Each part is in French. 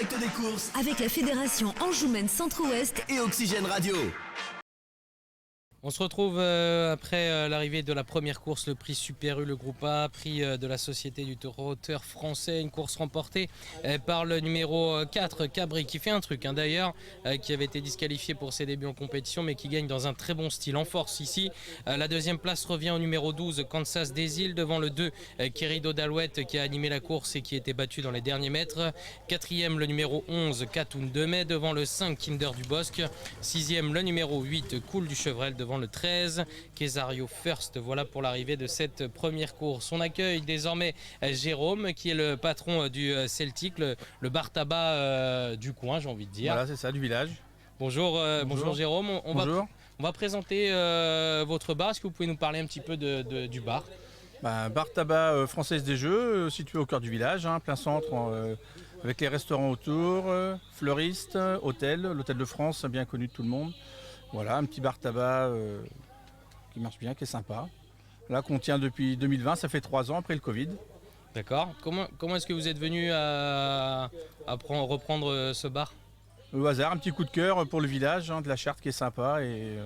direct des courses avec la Fédération Anjoumen Centre-Ouest et Oxygène Radio. On se retrouve après l'arrivée de la première course, le prix Super U, le groupe A, prix de la Société du Trotteur français, une course remportée par le numéro 4, Cabri, qui fait un truc d'ailleurs, qui avait été disqualifié pour ses débuts en compétition, mais qui gagne dans un très bon style, en force ici. La deuxième place revient au numéro 12, Kansas des Îles, devant le 2, Querido d'Alouette, qui a animé la course et qui était battu dans les derniers mètres. Quatrième, le numéro 11, Katoun de Mai, devant le 5, Kinder du Bosque. Sixième, le numéro 8, Cool du Chevrel, devant le 13, Kesario First. Voilà pour l'arrivée de cette première course. On accueille désormais Jérôme, qui est le patron du Celtic, le bar tabac du coin, j'ai envie de dire. Voilà, c'est ça, du village. Bonjour, bonjour Jérôme. Bonjour. On va présenter votre bar. Est-ce que vous pouvez nous parler un petit peu du bar ? Bar tabac Française des Jeux, situé au cœur du village, plein centre, avec les restaurants autour, fleuristes, hôtel, l'hôtel de France, bien connu de tout le monde. Voilà, un petit bar tabac qui marche bien, qui est sympa. Là, qu'on tient depuis 2020, ça fait 3 ans après le Covid. D'accord. Comment est-ce que vous êtes venu à reprendre ce bar ? Au hasard, un petit coup de cœur pour le village, de la Charte qui est sympa et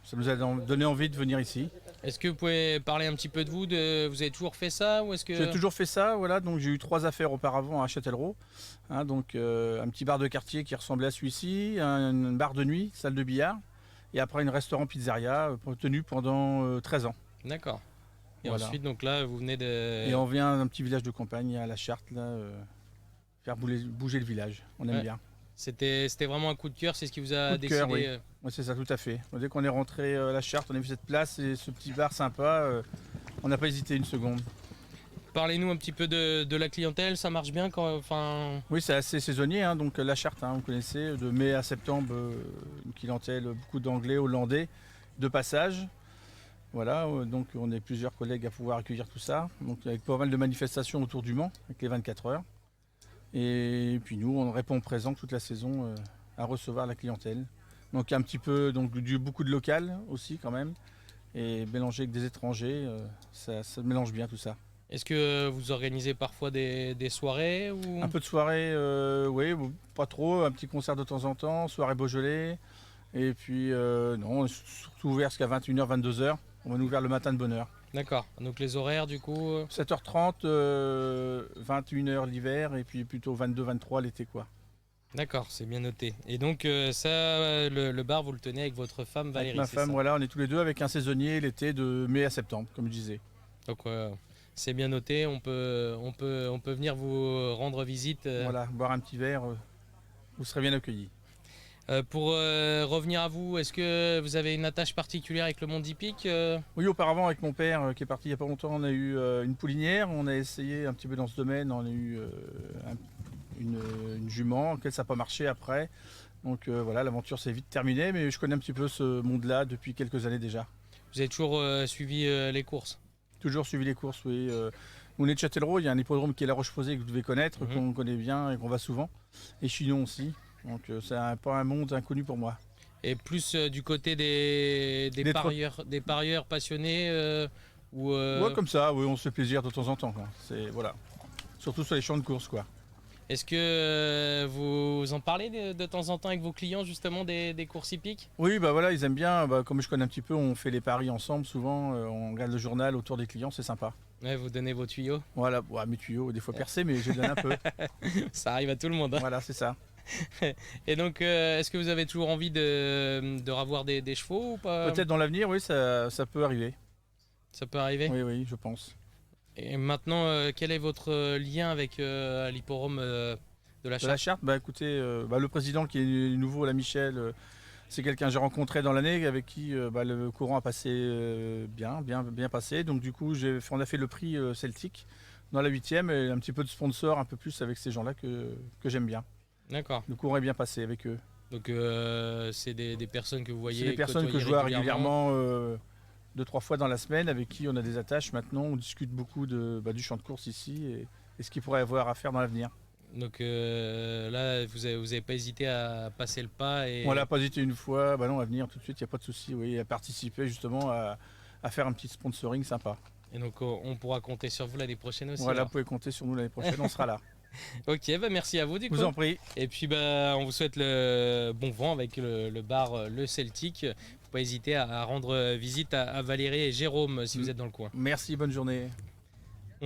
ça nous a donné envie de venir ici. Est-ce que vous pouvez parler un petit peu de vous ? Vous avez toujours fait ça ou est-ce que... J'ai toujours fait ça, voilà. Donc j'ai eu 3 affaires auparavant à Châtellerault. Donc un petit bar de quartier qui ressemblait à celui-ci, un bar de nuit, salle de billard. Et après, une restaurant pizzeria tenu pendant 13 ans. D'accord. Et voilà. ensuite, donc là, vous venez de... Et on vient d'un petit village de campagne à la Charte, là, faire bouger le village. On aime bien. C'était vraiment un coup de cœur, c'est ce qui vous a décidé... Oui. Ouais, c'est ça, tout à fait. Dès qu'on est rentré à la Charte, on a vu cette place et ce petit bar sympa, on n'a pas hésité une seconde. Parlez-nous un petit peu de la clientèle, ça marche bien quand... Oui, c'est assez saisonnier, donc la Charte, vous connaissez, de mai à septembre, une clientèle, beaucoup d'anglais, hollandais, de passage. Voilà, donc on est plusieurs collègues à pouvoir accueillir tout ça, donc avec pas mal de manifestations autour du Mans, avec les 24 heures. Et puis nous, on répond présent toute la saison à recevoir la clientèle. Donc un petit peu, beaucoup de local aussi quand même, et mélangé avec des étrangers, ça mélange bien tout ça. Est-ce que vous organisez parfois des soirées ou... Un peu de soirée, oui, pas trop, un petit concert de temps en temps, soirée Beaujolais. Et puis non, on est surtout ouvert jusqu'à 21h, 22h. On va ouvert le matin de bonne heure. D'accord, donc les horaires du coup 7h30, 21h l'hiver et puis plutôt 22, 23 l'été quoi. D'accord, c'est bien noté. Et donc le bar, vous le tenez avec votre femme Valérie, avec ma femme, voilà, on est tous les deux avec un saisonnier l'été de mai à septembre, comme je disais. Donc c'est bien noté, on peut venir vous rendre visite. Voilà, boire un petit verre, vous serez bien accueillis. Pour revenir à vous, est-ce que vous avez une attache particulière avec le monde hippique Oui, auparavant avec mon père qui est parti il n'y a pas longtemps, on a eu une poulinière, on a essayé un petit peu dans ce domaine, on a eu une jument, auquel ça n'a pas marché après. Donc voilà, l'aventure s'est vite terminée, mais je connais un petit peu ce monde-là depuis quelques années déjà. Vous avez toujours suivi les courses ? Toujours suivi les courses, oui. On est de Châtellerault, il y a un hippodrome qui est la Roche-Posay que vous devez connaître, qu'on connaît bien et qu'on va souvent. Et Chinon aussi, donc c'est pas un monde inconnu pour moi. Et plus du côté des parieurs passionnés Ouais, comme ça, oui, on se fait plaisir de temps en temps. Voilà. Surtout sur les champs de course, quoi. Est-ce que vous en parlez de temps en temps avec vos clients justement des courses hippiques ? Oui, voilà, ils aiment bien. Comme je connais un petit peu, on fait les paris ensemble souvent. On regarde le journal autour des clients, c'est sympa. Ouais, vous donnez vos tuyaux ? Voilà, mes tuyaux, des fois percés, mais je les donne un peu. Ça arrive à tout le monde. Voilà, c'est ça. Et donc, est-ce que vous avez toujours envie de revoir des chevaux ou pas ? Peut-être dans l'avenir, oui, ça peut arriver. Ça peut arriver ? Oui, je pense. Et maintenant, quel est votre lien avec l'hipporome de la Charte ? De la Charte, écoutez, le président qui est nouveau, là, Michel, c'est quelqu'un que j'ai rencontré dans l'année avec qui le courant a passé bien passé. Donc du coup, on a fait le prix Celtic dans la 8e et un petit peu de sponsor, un peu plus avec ces gens-là que j'aime bien. D'accord. Le courant est bien passé avec eux. Donc c'est des personnes que vous voyez. C'est des personnes que je vois régulièrement 2-3 fois dans la semaine, avec qui on a des attaches maintenant. On discute beaucoup du champ de course ici et ce qu'il pourrait y avoir à faire dans l'avenir. Donc là, vous avez pas hésité à passer le pas et... On l'a pas hésité une fois, non, à venir tout de suite, il n'y a pas de souci, oui, à participer justement à faire un petit sponsoring sympa. Et donc on pourra compter sur vous l'année prochaine aussi. Voilà, vous pouvez compter sur nous l'année prochaine, on sera là. Ok, bah merci à vous du coup. Vous en prie. Et puis bah, on vous souhaite le bon vent avec le bar Le Celtic. Faut pas hésiter à rendre visite à Valérie et Jérôme si vous êtes dans le coin. Merci, bonne journée.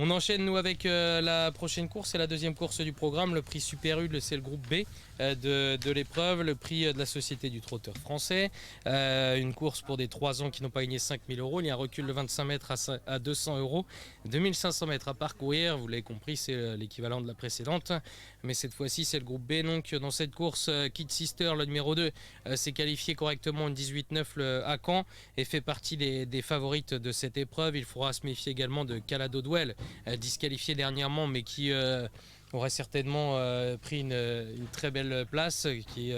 On enchaîne nous avec la prochaine course, c'est la deuxième course du programme, le prix Super U, c'est le groupe B de l'épreuve, le prix de la Société du Trotteur Français, une course pour des 3 ans qui n'ont pas gagné 5 000 €, il y a un recul de 25 mètres à 200 €, 2500 mètres à parcourir, vous l'avez compris, c'est l'équivalent de la précédente, mais cette fois-ci c'est le groupe B, donc dans cette course, Kid Sister, le numéro 2, s'est qualifié correctement en 18-9 à Caen et fait partie des favorites de cette épreuve. Il faudra se méfier également de Calado Duel, disqualifié dernièrement mais qui aurait certainement pris une très belle place, qui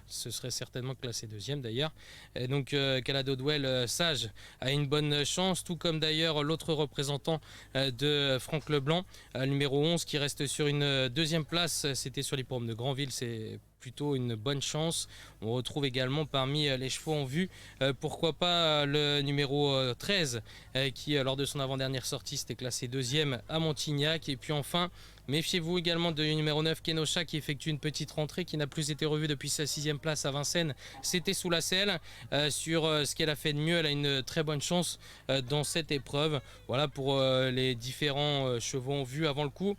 se serait certainement classé deuxième d'ailleurs. Et donc Calado Duel Sage a une bonne chance, tout comme d'ailleurs l'autre représentant de Franck Leblanc, numéro 11, qui reste sur une deuxième place. C'était sur l'hippodrome de Granville, c'est plutôt une bonne chance. On retrouve également parmi les chevaux en vue, pourquoi pas le numéro 13 qui lors de son avant-dernière sortie s'était classé deuxième à Montignac. Et puis enfin, méfiez-vous également du numéro 9 Kenosha qui effectue une petite rentrée, qui n'a plus été revue depuis sa 6e place à Vincennes. C'était sous la selle. Sur ce qu'elle a fait de mieux, elle a une très bonne chance dans cette épreuve. Voilà pour les différents chevaux en vue avant le coup.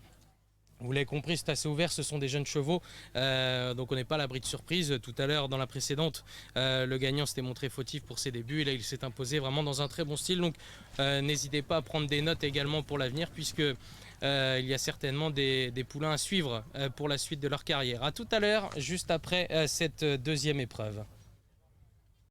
Vous l'avez compris, c'est assez ouvert, ce sont des jeunes chevaux, donc on n'est pas à l'abri de surprise. Tout à l'heure, dans la précédente, le gagnant s'était montré fautif pour ses débuts, et là il s'est imposé vraiment dans un très bon style, donc n'hésitez pas à prendre des notes également pour l'avenir, puisque il y a certainement des poulains à suivre pour la suite de leur carrière. A tout à l'heure, juste après cette deuxième épreuve.